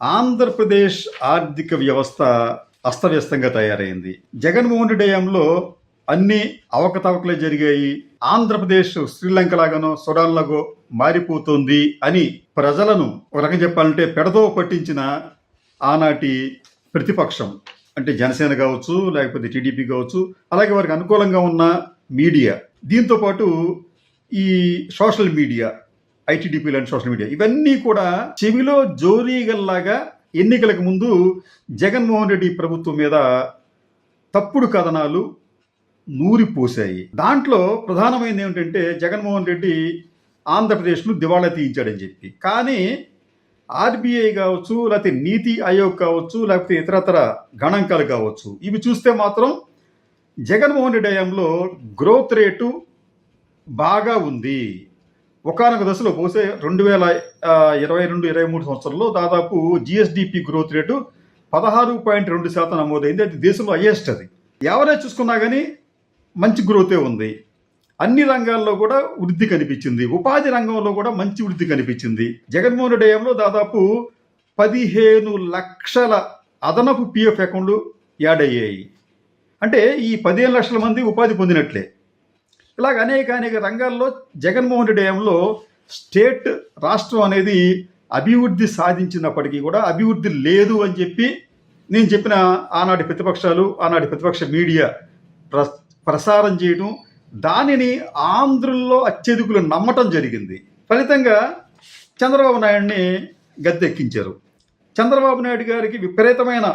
ఆంధ్రప్రదేశ్ ఆర్థిక వ్యవస్థ అస్తవ్యస్తంగా తయారైంది. జగన్మోహన్ రెడ్డి హయాంలో అన్ని అవకతవకలే జరిగాయి. ఆంధ్రప్రదేశ్ శ్రీలంక లాగానో సుడాన్ లాగో మారిపోతుంది అని ప్రజలను ఒక రకంగా చెప్పాలంటే పెడదో పట్టించిన ఆనాటి ప్రతిపక్షం అంటే జనసేన కావచ్చు, లేకపోతే టీడీపీ కావచ్చు, అలాగే వారికి అనుకూలంగా ఉన్న మీడియా, దీంతో పాటు ఈ సోషల్ మీడియా, ఐటీడీపీ లాంటి సోషల్ మీడియా, ఇవన్నీ కూడా చెవిలో జోరీగల్లాగా ఎన్నికలకు ముందు జగన్మోహన్ రెడ్డి ప్రభుత్వం మీద తప్పుడు కథనాలు నూరిపోశాయి. దాంట్లో ప్రధానమైనది ఏమిటంటే జగన్మోహన్ రెడ్డి ఆంధ్రప్రదేశ్ను దివాళా తీయించాడని చెప్పి. కానీ ఆర్బీఐ కావచ్చు, లేకపోతే నీతి ఆయోగ్ కావచ్చు, లేకపోతే ఇతరతర గణాంకాలు కావచ్చు, ఇవి చూస్తే మాత్రం జగన్మోహన్ రెడ్డి హయాంలో గ్రోత్ రేటు బాగా ఉంది. ఒకానొక దశలో బహుశా 2022-23 సంవత్సరంలో దాదాపు జిఎస్డిపి గ్రోత్ రేటు 16.2% నమోదైంది. అది దేశంలో హైయెస్ట్. అది యావరేజ్ చూసుకున్నా కానీ మంచి గ్రోతే ఉంది. అన్ని రంగాల్లో కూడా వృద్ధి కనిపించింది. ఉపాధి రంగంలో కూడా మంచి వృద్ధి కనిపించింది. జగన్మోహన్ రెడ్డి హయాంలో దాదాపు 15 లక్షల అదనపు పిఎఫ్ అకౌంట్లు యాడ్ అయ్యాయి. అంటే ఈ 15 లక్షల మంది ఉపాధి పొందినట్లే. ఇలాగ అనేక రంగాల్లో జగన్మోహన్ రెడ్డి హయాంలో రాష్ట్రం అనేది అభివృద్ధి సాధించినప్పటికీ కూడా అభివృద్ధి లేదు అని చెప్పి నేను చెప్పిన ఆనాటి ప్రతిపక్షాలు, ఆనాటి ప్రతిపక్ష మీడియా ప్రసారం చేయడం, దానిని ఆంధ్రుల్లో అత్యధికులు నమ్మటం జరిగింది. ఫలితంగా చంద్రబాబు నాయుడిని గద్దెక్కించారు. చంద్రబాబు నాయుడు గారికి విపరీతమైన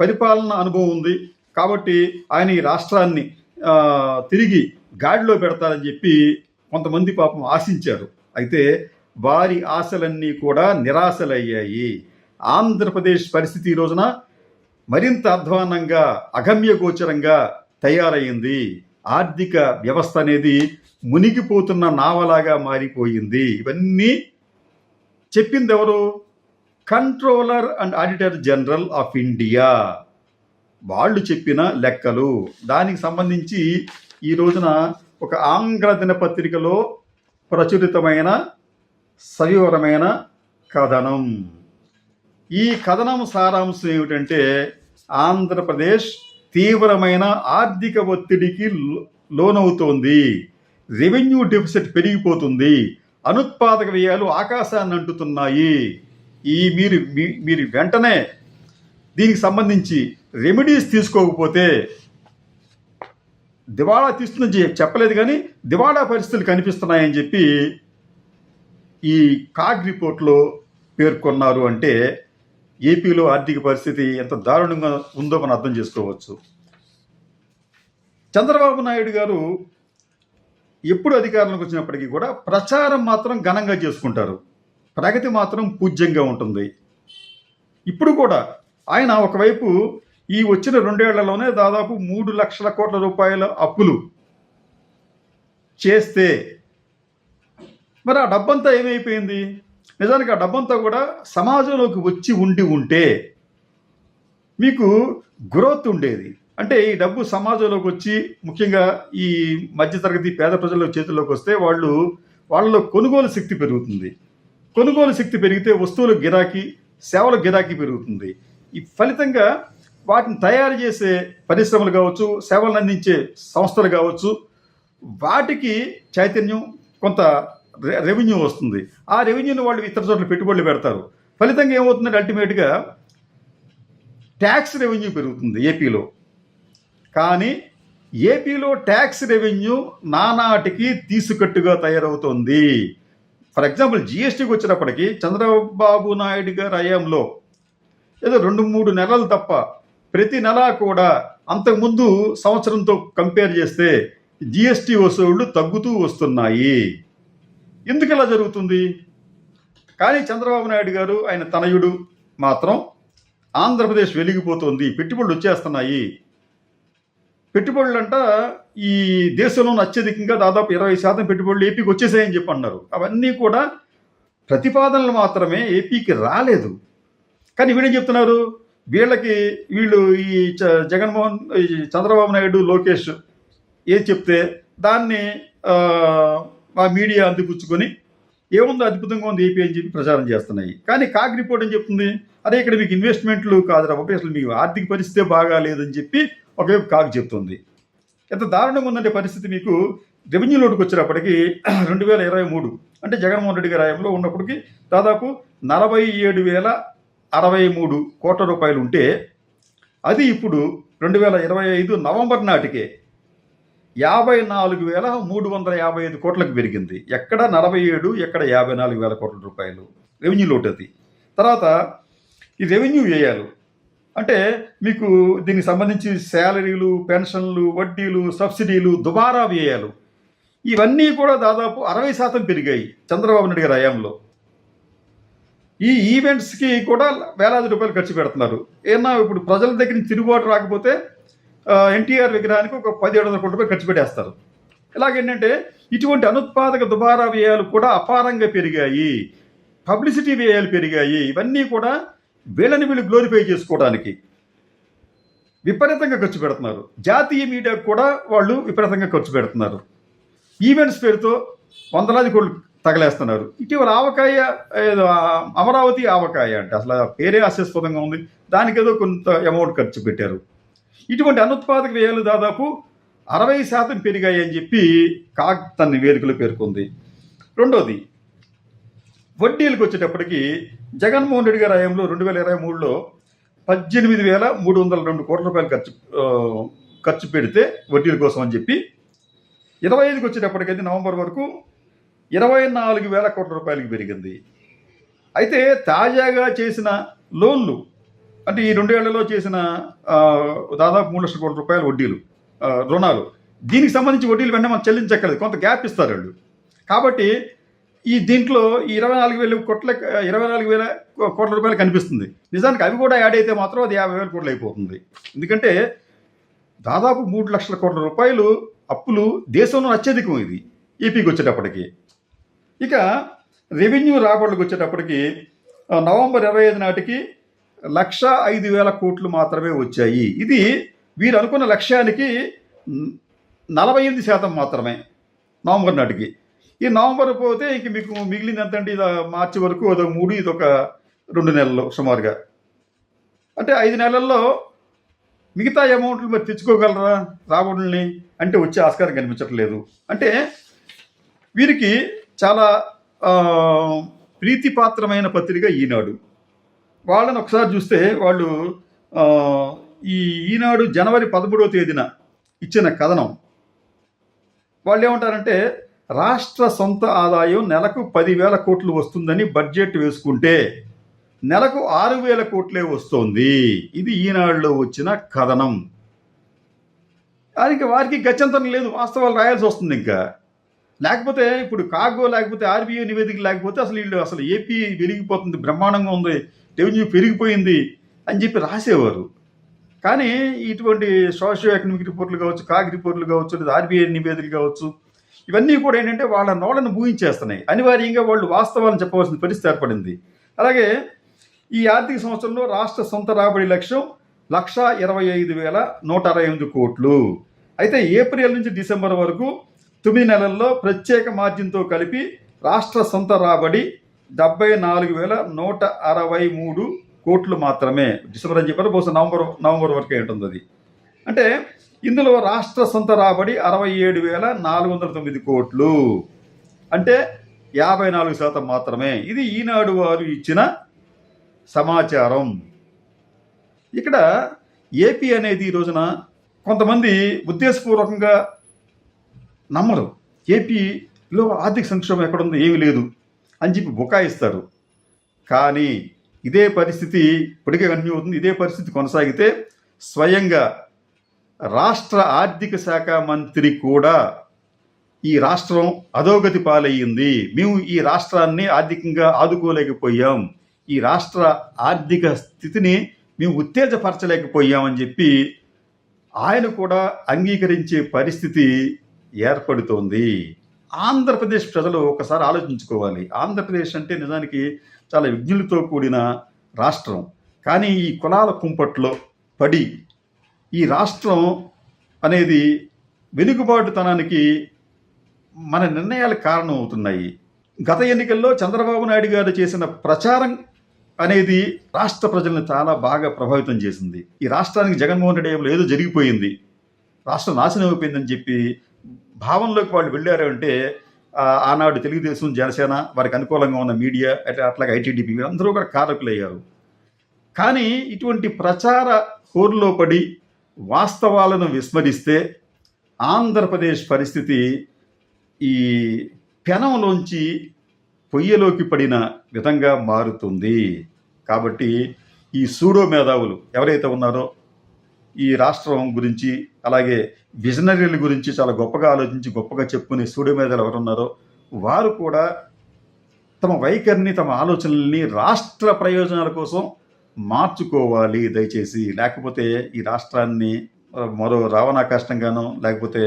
పరిపాలన అనుభవం ఉంది కాబట్టి ఆయన ఈ రాష్ట్రాన్ని తిరిగి గాడిలో పెడతారని చెప్పి కొంతమంది పాపం ఆశించారు. అయితే వారి ఆశలన్నీ కూడా నిరాశలయ్యాయి. ఆంధ్రప్రదేశ్ పరిస్థితి ఈ రోజున మరింత అధ్వాన్నంగా, అగమ్యగోచరంగా తయారైంది. ఆర్థిక వ్యవస్థ అనేది మునిగిపోతున్న నావలాగా మారిపోయింది. ఇవన్నీ చెప్పింది ఎవరు? Controller and auditor general of India వాళ్ళు చెప్పిన లెక్కలు. దానికి సంబంధించి ఈ రోజున ఒక ఆంగ్ల దినపత్రికలో ప్రచురితమైన సవివరమైన కథనం. ఈ కథనం సారాంశం ఏమిటంటే ఆంధ్రప్రదేశ్ తీవ్రమైన ఆర్థిక ఒత్తిడికి లోనవుతోంది, రెవెన్యూ డెఫిసిట్ పెరిగిపోతుంది, అనుత్పాదక వ్యయాలు ఆకాశాన్ని అంటుతున్నాయి. మీరు వెంటనే దీనికి సంబంధించి రెమెడీస్ తీసుకోకపోతే దివాళా తీస్తుందని చెప్పలేదు కానీ దివాళా పరిస్థితులు కనిపిస్తున్నాయని చెప్పి ఈ కాగ్ రిపోర్ట్లో పేర్కొన్నారు. అంటే ఏపీలో ఆర్థిక పరిస్థితి ఎంత దారుణంగా ఉందో మనం అర్థం చేసుకోవచ్చు. చంద్రబాబు నాయుడు గారు ఎప్పుడు అధికారంలోకి వచ్చినప్పటికీ కూడా ప్రచారం మాత్రం ఘనంగా చేసుకుంటారు, ప్రగతి మాత్రం పూజ్యంగా ఉంటుంది. ఇప్పుడు కూడా ఆయన ఒకవైపు ఈ వచ్చిన 2 ఏళ్లలోనే దాదాపు 3 లక్షల కోట్ల రూపాయల అప్పులు చేస్తే మరి ఆ డబ్బంతా ఏమైపోయింది? నిజానికి ఆ డబ్బంతా కూడా సమాజంలోకి వచ్చి ఉంటే మీకు గ్రోత్ ఉండేది. అంటే ఈ డబ్బు సమాజంలోకి వచ్చి ముఖ్యంగా ఈ మధ్యతరగతి పేద ప్రజల చేతుల్లోకి వస్తే వాళ్ళలో కొనుగోలు శక్తి పెరుగుతుంది. కొనుగోలు శక్తి పెరిగితే వస్తువుల గిరాకీ, సేవల గిరాకీ పెరుగుతుంది. ఈ ఫలితంగా వాటిని తయారు చేసే పరిశ్రమలు కావచ్చు, సేవలను అందించే సంస్థలు కావచ్చు, వాటికి చైతన్యం, కొంత రెవెన్యూ వస్తుంది. ఆ రెవెన్యూని వాళ్ళు ఇతర చోట్ల పెట్టుబడులు పెడతారు. ఫలితంగా ఏమవుతుందంటే అల్టిమేట్గా ట్యాక్స్ రెవెన్యూ పెరుగుతుంది ఏపీలో. కానీ ఏపీలో ట్యాక్స్ రెవెన్యూ నానాటికి తీసుకట్టుగా తయారవుతోంది. ఫర్ ఎగ్జాంపుల్ జిఎస్టీకి వచ్చినప్పటికీ చంద్రబాబు నాయుడు గారి హయాంలో ఏదో 2-3 నెలలు తప్ప ప్రతి నెల కూడా అంతకుముందు సంవత్సరంతో కంపేర్ చేస్తే జిఎస్టీ వసూళ్లు తగ్గుతూ వస్తున్నాయి. ఎందుకు ఇలా జరుగుతుంది? కానీ చంద్రబాబు నాయుడు గారు, ఆయన తనయుడు మాత్రం ఆంధ్రప్రదేశ్ వెలిగిపోతుంది, పెట్టుబడులు వచ్చేస్తున్నాయి. పెట్టుబడులంట ఈ దేశంలో అత్యధికంగా దాదాపు 20% పెట్టుబడులు ఏపీకి వచ్చేసాయని చెప్పి అన్నారు. అవన్నీ కూడా ప్రతిపాదనలు మాత్రమే, ఏపీకి రాలేదు. కానీ వీళ్ళేం చెప్తున్నారు? వీళ్ళు ఈ చంద్రబాబు నాయుడు, లోకేష్ ఏది చెప్తే దాన్ని ఆ మీడియా అందిపుచ్చుకొని ఏముందో అద్భుతంగా ఉంది ఏపీ అని చెప్పి ప్రచారం చేస్తున్నాయి. కానీ కాగ్ రిపోర్ట్ అని చెప్తుంది, అదే ఇక్కడ మీకు ఇన్వెస్ట్మెంట్లు కాదురా బాబు, అసలు మీకు ఆర్థిక పరిస్థితే బాగా లేదని చెప్పి ఒకవైపు కాగ్ చెప్తుంది. ఎంత దారుణంగా ఉందంటే పరిస్థితి, మీకు రెవెన్యూ లోటుకు వచ్చేటప్పటికి 2023 అంటే జగన్మోహన్ రెడ్డి గారి హయాంలో ఉన్నప్పటికీ దాదాపు 47,063 కోట్ల రూపాయలు ఉంటే అది ఇప్పుడు 2025 నవంబర్ నాటికే 54,355 కోట్లకు పెరిగింది. ఎక్కడ 47, ఎక్కడ 54,000 కోట్ల రూపాయలు రెవెన్యూ లోటు అది. తర్వాత ఈ రెవెన్యూ వ్యయాలు అంటే మీకు దీనికి సంబంధించి శాలరీలు, పెన్షన్లు, వడ్డీలు, సబ్సిడీలు, దుబారా వ్యయాలు ఇవన్నీ కూడా దాదాపు 60% పెరిగాయి చంద్రబాబు నాయుడు గారి హయాంలో. ఈ ఈవెంట్స్కి కూడా వేలాది రూపాయలు ఖర్చు పెడుతున్నారు. ఏమన్నా ఇప్పుడు ప్రజల దగ్గర నుంచి తిరుగుబాటు రాకపోతే ఎన్టీఆర్ విగ్రహానికి ఒక 1,700 కోట్ల రూపాయలు ఖర్చు పెట్టేస్తారు. ఇలాగేంటంటే ఇటువంటి అనుత్పాదక దుబారా వ్యయాలు కూడా అపారంగా పెరిగాయి, పబ్లిసిటీ వ్యయాలు పెరిగాయి. ఇవన్నీ కూడా వీళ్ళు గ్లోరిఫై చేసుకోవడానికి విపరీతంగా ఖర్చు పెడుతున్నారు. జాతీయ మీడియాకు కూడా వాళ్ళు విపరీతంగా ఖర్చు పెడుతున్నారు. ఈవెంట్స్ పేరుతో వందలాది కోట్లు తగలేస్తున్నారు. ఇటీవల ఆవకాయ, అమరావతి ఆవకాయ అంటే అసలు పేరే హాస్యాస్పదంగా ఉంది, దానికేదో కొంత అమౌంట్ ఖర్చు పెట్టారు. ఇటువంటి అనుత్పాదక వ్యయాలు దాదాపు 60% పెరిగాయి అని చెప్పి కాగ్ తన నివేదికలో పేర్కొంది. రెండోది, వడ్డీలకు వచ్చేటప్పటికి జగన్మోహన్ రెడ్డి గారి హయాంలో 2023లో 18,302 కోట్ల రూపాయలు ఖర్చు పెడితే వడ్డీల కోసం అని చెప్పి 25కి వచ్చేటప్పటికైతే నవంబర్ వరకు 24,000 కోట్ల రూపాయలకి పెరిగింది. అయితే తాజాగా చేసిన లోన్లు అంటే ఈ 2 ఏళ్లలో చేసిన దాదాపు 3 లక్షల కోట్ల రూపాయల వడ్డీలు, రుణాలు, దీనికి సంబంధించి వడ్డీలు వెంటనే మనం చెల్లించక్కర్లేదు, కొంత గ్యాప్ ఇస్తారు వాళ్ళు. కాబట్టి దీంట్లో ఈ 24,000 కోట్ల రూపాయలు కనిపిస్తుంది. నిజానికి అవి కూడా యాడ్ అయితే మాత్రం అది 50,000 కోట్లు అయిపోతుంది. ఎందుకంటే దాదాపు 3 లక్షల కోట్ల రూపాయలు అప్పులు దేశంలో అత్యధికం ఇది ఏపీకి వచ్చేటప్పటికి. ఇక రెవెన్యూ రాబడులకు వచ్చేటప్పటికి నవంబర్ 25 నాటికి 105,000 కోట్లు మాత్రమే వచ్చాయి. ఇది వీరు అనుకున్న లక్ష్యానికి 48% మాత్రమే నవంబర్ నాటికి. ఈ నవంబర్ పోతే ఇంక మీకు మిగిలింది ఎంతంటే ఇది మార్చి వరకు అదొక 3, ఇదొక 2 నెలలు సుమారుగా. అంటే 5 నెలల్లో మిగతా అమౌంట్లు మరి తెచ్చుకోగలరా రాబడుల్ని అంటే వచ్చే ఆస్కారం కనిపించట్లేదు. అంటే వీరికి చాలా ప్రీతిపాత్రమైన పత్రిక ఈనాడు. వాళ్ళని ఒకసారి చూస్తే వాళ్ళు ఈనాడు జనవరి 13వ తేదీన ఇచ్చిన కథనం, వాళ్ళు ఏమంటారంటే రాష్ట్ర సొంత ఆదాయం నెలకు 10,000 కోట్లు వస్తుందని బడ్జెట్ వేసుకుంటే నెలకు 6,000 కోట్లే వస్తోంది. ఇది ఈనాడులో వచ్చిన కథనం. దానికి వారికి గత్యంతరం లేదు, వాస్తవాలు రాయాల్సి వస్తుంది. ఇంకా లేకపోతే ఇప్పుడు కాగో లేకపోతే ఆర్బీఐ నివేదిక లేకపోతే అసలు ఏపీ వెలిగిపోతుంది, బ్రహ్మాండంగా ఉంది, రెవెన్యూ పెరిగిపోయింది అని చెప్పి రాసేవారు. కానీ ఇటువంటి సోషియో ఎకనామిక్ రిపోర్ట్లు కావచ్చు, కాగ్ రిపోర్ట్లు కావచ్చు, లేదా ఆర్బీఐ నివేదికలు కావచ్చు, ఇవన్నీ కూడా ఏంటంటే వాళ్ళ నోళ్ళను ఊహించేస్తున్నాయి. అనివార్యంగా వాళ్ళు వాస్తవాలను చెప్పవలసిన పరిస్థితి ఏర్పడింది. అలాగే ఈ ఆర్థిక సంవత్సరంలో రాష్ట్ర సొంత రాబడి లక్ష్యం 125,168 కోట్లు. అయితే ఏప్రిల్ నుంచి డిసెంబర్ వరకు 9 నెలల్లో ప్రత్యేక మార్జిన్తో కలిపి రాష్ట్ర సొంత రాబడి 74,163 కోట్లు మాత్రమే. డిసెంబర్ అని చెప్పారు, బహుశా నవంబర్ వరకే ఉంటుంది అది. అంటే ఇందులో రాష్ట్ర సొంత రాబడి 67,409 కోట్లు, అంటే 54% మాత్రమే. ఇది ఈనాడు వారు ఇచ్చిన సమాచారం. ఇక్కడ ఏపీ అనేది ఈ రోజున కొంతమంది ఉద్దేశపూర్వకంగా నమ్మరు. ఏపీలో ఆర్థిక సంక్షోభం ఎక్కడుందో ఏమీ లేదు అని చెప్పి బుకాయిస్తారు. కానీ ఇదే పరిస్థితి ఇప్పటికే కంటిన్యూ అవుతుంది. ఇదే పరిస్థితి కొనసాగితే స్వయంగా రాష్ట్ర ఆర్థిక శాఖ మంత్రి కూడా ఈ రాష్ట్రం అధోగతి పాలయ్యింది, మేము ఈ రాష్ట్రాన్ని ఆర్థికంగా ఆదుకోలేకపోయాం, ఈ రాష్ట్ర ఆర్థిక స్థితిని మేము ఉత్తేజపరచలేకపోయామని చెప్పి ఆయన కూడా అంగీకరించే పరిస్థితి ఏర్పడుతోంది. ఆంధ్రప్రదేశ్ ప్రజలు ఒకసారి ఆలోచించుకోవాలి. ఆంధ్రప్రదేశ్ అంటే నిజానికి చాలా విజ్ఞులతో కూడిన రాష్ట్రం. కానీ ఈ కులాల కుంపట్లో పడి ఈ రాష్ట్రం అనేది వెనుకబాటుతనానికి మన నిర్ణయాలు కారణం అవుతున్నాయి. గత ఎన్నికల్లో చంద్రబాబు నాయుడు గారు చేసిన ప్రచారం అనేది రాష్ట్ర ప్రజలను చాలా బాగా ప్రభావితం చేసింది. ఈ రాష్ట్రానికి జగన్మోహన్ రెడ్డి హయాంలో ఏదో జరిగిపోయింది, రాష్ట్రం నాశనం అయిపోయిందని చెప్పి భావనలోకి వాళ్ళు వెళ్ళారు అంటే ఆనాడు తెలుగుదేశం, జనసేన, వారికి అనుకూలంగా ఉన్న మీడియా, అట్లాగే ఐటీడీపీ వీరందరూ కూడా కారకులయ్యారు. కానీ ఇటువంటి ప్రచార హోరులో పడి వాస్తవాలను విస్మరిస్తే ఆంధ్రప్రదేశ్ పరిస్థితి ఈ పెనంలోంచి పొయ్యలోకి పడిన విధంగా మారుతుంది. కాబట్టి ఈ సూడో మేధావులు ఎవరైతే ఉన్నారో ఈ రాష్ట్రం గురించి, అలాగే విజనరీల గురించి చాలా గొప్పగా ఆలోచించి గొప్పగా చెప్పుకునే సూడో మేధావులు ఎవరున్నారో వారు కూడా తమ వైఖరిని, తమ ఆలోచనల్ని రాష్ట్ర ప్రయోజనాల కోసం మార్చుకోవాలి దయచేసి. లేకపోతే ఈ రాష్ట్రాన్ని మరో రావణా కష్టంగానో, లేకపోతే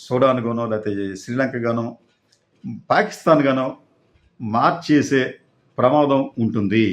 సూడాన్ గానో, లేకపోతే శ్రీలంక గానో, పాకిస్తాన్ గానో మార్చేసే ప్రమాదం ఉంటుంది.